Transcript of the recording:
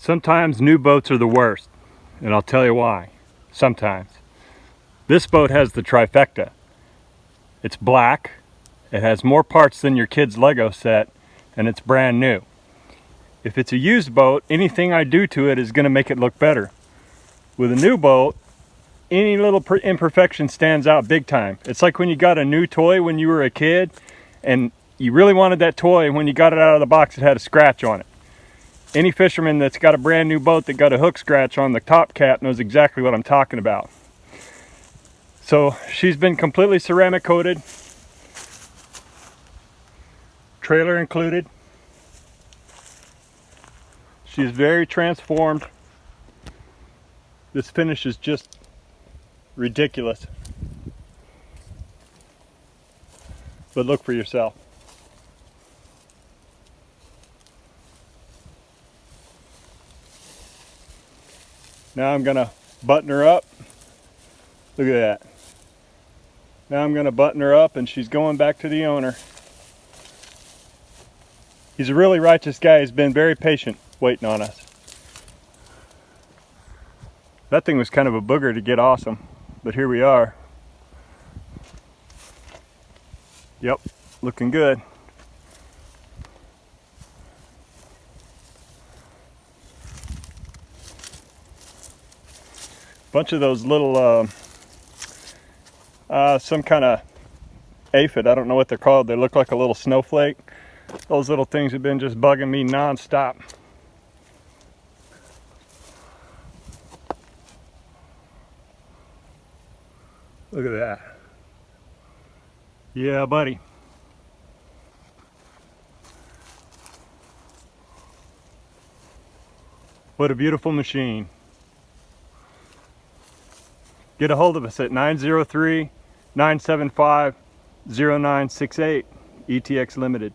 Sometimes new boats are the worst, and I'll tell you why. Sometimes. This boat has the trifecta. It's black, it has more parts than your kid's Lego set, and it's brand new. If it's a used boat, anything I do to it is going to make it look better. With a new boat, any little imperfection stands out big time. It's like when you got a new toy when you were a kid, and you really wanted that toy, and when you got it out of the box, it had a scratch on it. Any fisherman that's got a brand new boat that got a hook scratch on the top cap knows exactly what I'm talking about. So she's been completely ceramic coated, trailer included. She's very transformed. This finish is just ridiculous. But look for yourself. Now I'm gonna button her up. Look at that. Now I'm gonna button her up and she's going back to the owner. He's a really righteous guy. He's been very patient waiting on us. That thing was kind of a booger to get awesome, but here we are. Yep, looking good. Bunch of those little some kind of aphid, I don't know what they're called. They look like a little snowflake. Those little things have been just bugging me non-stop. Look at that. Yeah, buddy. What a beautiful machine. Get a hold of us at 903-975-0968, ETX Limited.